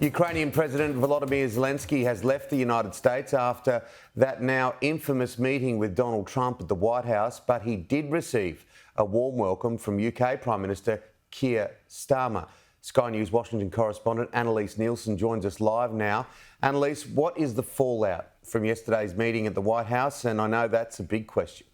Ukrainian President Volodymyr Zelenskyy has left the United States after that now infamous meeting with Donald Trump at the White House, but he did receive a warm welcome from UK Prime Minister Kier Starmer. Sky News Washington correspondent Annalise Nielsen joins us live now. Annalise, what is the fallout from yesterday's meeting at the White House? And I know that's a big question.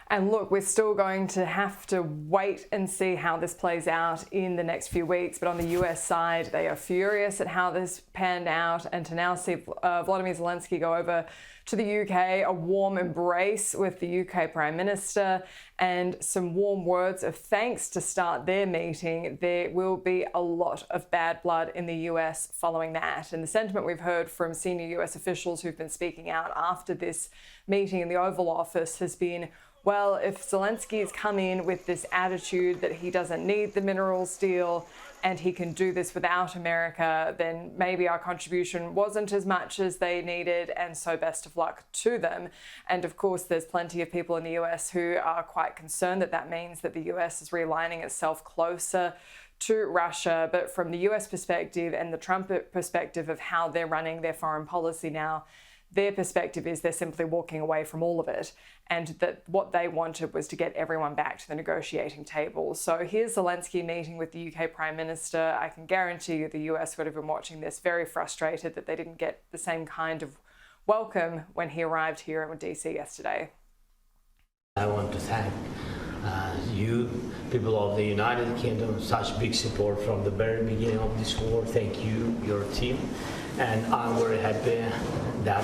And look, we're still going to have to wait and see how this plays out in the next few weeks. But on the US side, they are furious at how this panned out. And to now see Volodymyr Zelenskyy go over to the UK, a warm embrace with the UK Prime Minister and some warm words of thanks to start their meeting, there will be a lot of bad blood in the US following that. And the sentiment we've heard from senior US officials who've been speaking out after this meeting in the Oval Office has been, well, if Zelenskyy has come in with this attitude that he doesn't need the minerals deal and he can do this without America, then maybe our contribution wasn't as much as they needed, and so best of luck to them. And of course, there's plenty of people in the US who are quite concerned that that means that the US is realigning itself closer to Russia. But from the US perspective and the Trump perspective of how they're running their foreign policy now, their perspective is they're simply walking away from all of it, and that what they wanted was to get everyone back to the negotiating table. So here's Zelenskyy meeting with the UK Prime Minister. I can guarantee you the US would have been watching this very frustrated that they didn't get the same kind of welcome when he arrived here in DC yesterday. I want to thank you, people of the United Kingdom, such big support from the very beginning of this war. Thank you, your team. And I'm very happy that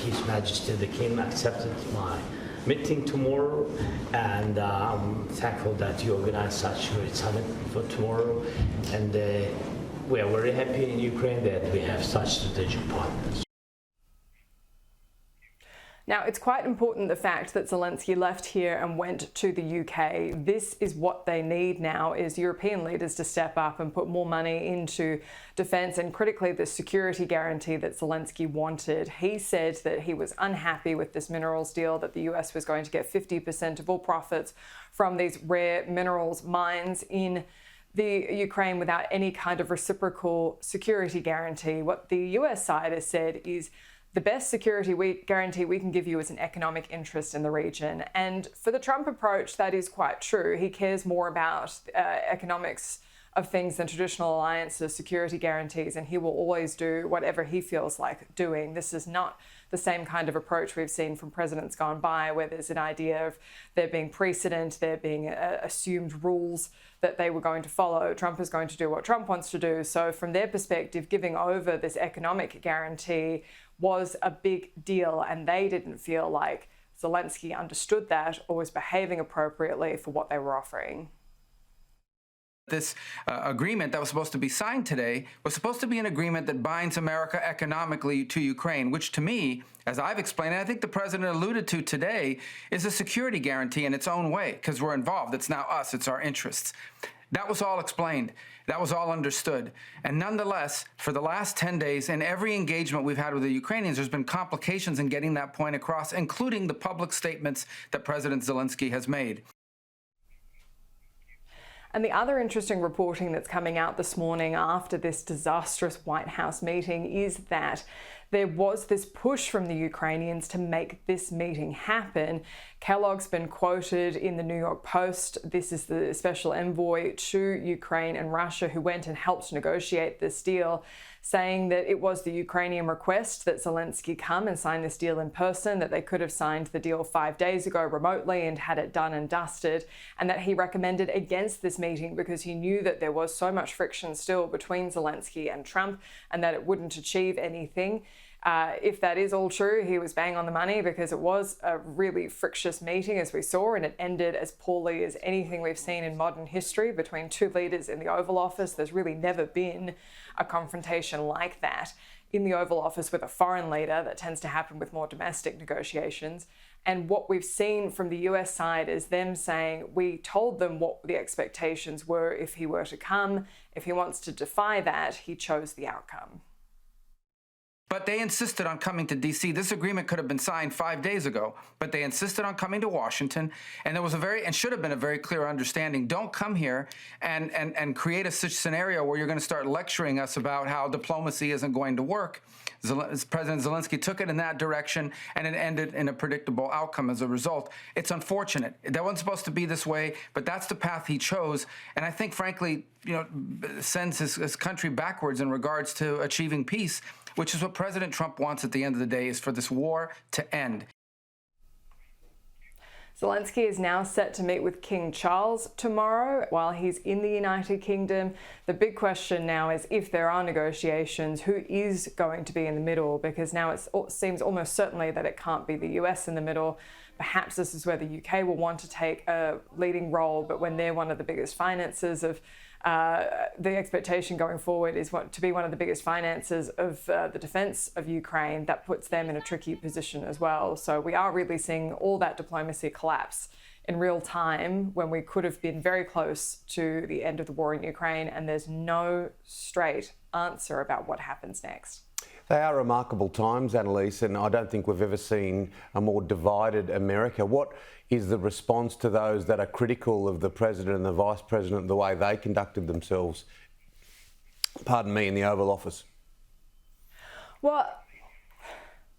His Majesty the King accepted my meeting tomorrow, and I'm thankful that you organized such a great summit for tomorrow. And we are very happy in Ukraine that we have such strategic partners. Now, it's quite important, the fact that Zelenskyy left here and went to the UK. This is what they need now, is European leaders to step up and put more money into defence, and critically the security guarantee that Zelenskyy wanted. He said that he was unhappy with this minerals deal, that the US was going to get 50% of all profits from these rare minerals mines in the Ukraine without any kind of reciprocal security guarantee. What the US side has said is, the best security guarantee we can give you is an economic interest in the region. And for the Trump approach, that is quite true. He cares more about economics of things than traditional alliances, security guarantees, and he will always do whatever he feels like doing. This is not the same kind of approach we've seen from presidents gone by, where there's an idea of there being precedent, there being assumed rules that they were going to follow. Trump is going to do what Trump wants to do. So from their perspective, giving over this economic guarantee was a big deal, and they didn't feel like Zelenskyy understood that or was behaving appropriately for what they were offering. This agreement that was supposed to be signed today was supposed to be an agreement that binds America economically to Ukraine, which to me, as I've explained, and I think the president alluded to today, is a security guarantee in its own way, because we're involved. It's now us, it's our interests. That was all explained. That was all understood. And nonetheless, for the last 10 days, in every engagement we've had with the Ukrainians, there's been complications in getting that point across, including the public statements that President Zelenskyy has made. And the other interesting reporting that's coming out this morning after this disastrous White House meeting is that there was this push from the Ukrainians to make this meeting happen. Kellogg's been quoted in the New York Post. This is the special envoy to Ukraine and Russia who went and helped negotiate this deal, saying that it was the Ukrainian request that Zelenskyy come and sign this deal in person, that they could have signed the deal 5 days ago remotely and had it done and dusted, and that he recommended against this meeting because he knew that there was so much friction still between Zelenskyy and Trump and that it wouldn't achieve anything. If that is all true, he was bang on the money, because it was a really frictious meeting, as we saw, and it ended as poorly as anything we've seen in modern history between two leaders in the Oval Office. There's really never been a confrontation like that in the Oval Office with a foreign leader. That tends to happen with more domestic negotiations. And what we've seen from the US side is them saying, we told them what the expectations were if he were to come. If he wants to defy that, he chose the outcome. But they insisted on coming to D.C. This agreement could have been signed 5 days ago, but they insisted on coming to Washington, and there was should have been a very clear understanding. Don't come here and create a such scenario where you're going to start lecturing us about how diplomacy isn't going to work. President Zelenskyy took it in that direction, and it ended in a predictable outcome as a result. It's unfortunate. That wasn't supposed to be this way, but that's the path he chose, and I think, frankly, sends his country backwards in regards to achieving peace, which is what President Trump wants at the end of the day, is for this war to end. Zelenskyy is now set to meet with King Charles tomorrow while he's in the United Kingdom. The big question now is, if there are negotiations, who is going to be in the middle? Because now it seems almost certainly that it can't be the US in the middle. Perhaps this is where the UK will want to take a leading role, but when they're one of the biggest financiers of the expectation going forward is to be one of the biggest financiers of the defence of Ukraine. That puts them in a tricky position as well. So we are really seeing all that diplomacy collapse in real time when we could have been very close to the end of the war in Ukraine, and there's no straight answer about what happens next. They are remarkable times, Annalise, and I don't think we've ever seen a more divided America. What is the response to those that are critical of the President and the Vice President, the way they conducted themselves, pardon me, in the Oval Office? Well,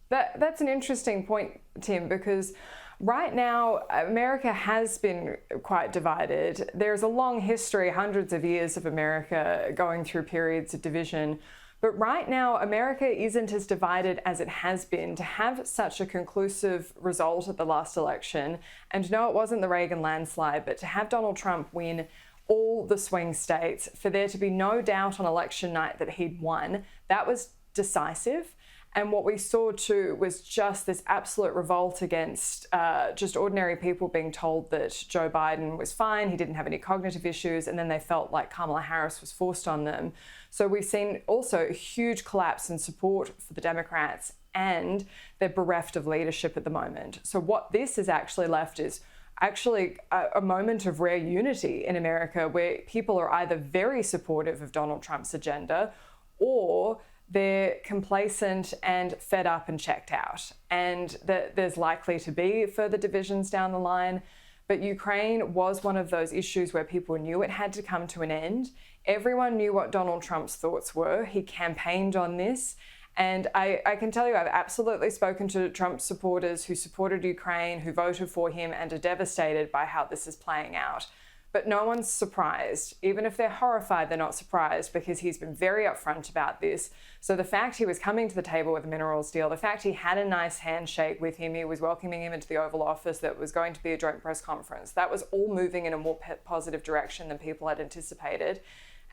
that's an interesting point, Tim, because right now, America has been quite divided. There's a long history, hundreds of years of America going through periods of division. But right now, America isn't as divided as it has been. To have such a conclusive result at the last election, and no, it wasn't the Reagan landslide, but to have Donald Trump win all the swing states, for there to be no doubt on election night that he'd won, that was decisive. And what we saw too was just this absolute revolt against just ordinary people being told that Joe Biden was fine, he didn't have any cognitive issues, and then they felt like Kamala Harris was forced on them. So we've seen also a huge collapse in support for the Democrats, and they're bereft of leadership at the moment. So what this has actually left is actually a moment of rare unity in America, where people are either very supportive of Donald Trump's agenda, or they're complacent and fed up and checked out. And there's likely to be further divisions down the line. But Ukraine was one of those issues where people knew it had to come to an end. Everyone knew what Donald Trump's thoughts were. He campaigned on this. And I can tell you, I've absolutely spoken to Trump supporters who supported Ukraine, who voted for him, and are devastated by how this is playing out. But no one's surprised. Even if they're horrified, they're not surprised, because he's been very upfront about this. So the fact he was coming to the table with a minerals deal, the fact he had a nice handshake with him, he was welcoming him into the Oval Office, that was going to be a joint press conference, that was all moving in a more positive direction than people had anticipated,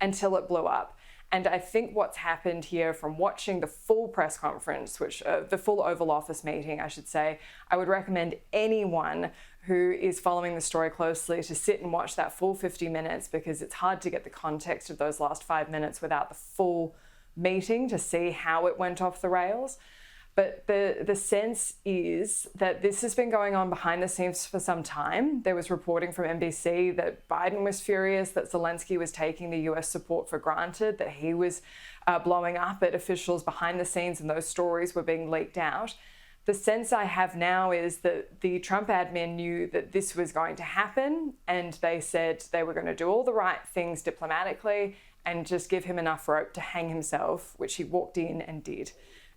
until it blew up. And I think what's happened here, from watching the full press conference, the full Oval Office meeting, I should say, I would recommend anyone who is following the story closely to sit and watch that full 50 minutes, because it's hard to get the context of those last 5 minutes without the full meeting to see how it went off the rails. But the sense is that this has been going on behind the scenes for some time. There was reporting from NBC that Biden was furious that Zelenskyy was taking the US support for granted, that he was blowing up at officials behind the scenes, and those stories were being leaked out. The sense I have now is that the Trump admin knew that this was going to happen, and they said they were going to do all the right things diplomatically and just give him enough rope to hang himself, which he walked in and did.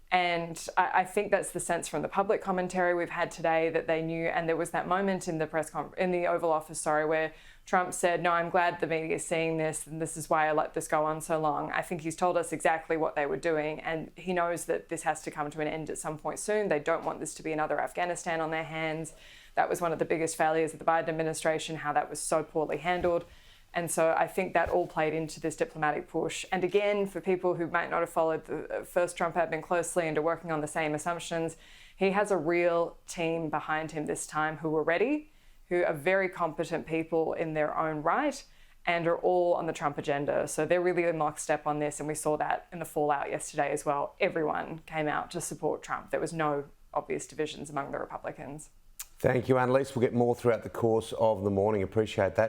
And I think that's the sense from the public commentary we've had today, that they knew. And there was that moment in the Oval Office, where Trump said, "No, I'm glad the media is seeing this, and this is why I let this go on so long." I think he's told us exactly what they were doing, and he knows that this has to come to an end at some point soon. They don't want this to be another Afghanistan on their hands. That was one of the biggest failures of the Biden administration, how that was so poorly handled. And so I think that all played into this diplomatic push. And again, for people who might not have followed the first Trump admin closely and are working on the same assumptions, he has a real team behind him this time who are ready, who are very competent people in their own right, and are all on the Trump agenda. So they're really in lockstep on this. And we saw that in the fallout yesterday as well. Everyone came out to support Trump. There was no obvious divisions among the Republicans. Thank you, Annalise. We'll get more throughout the course of the morning. Appreciate that.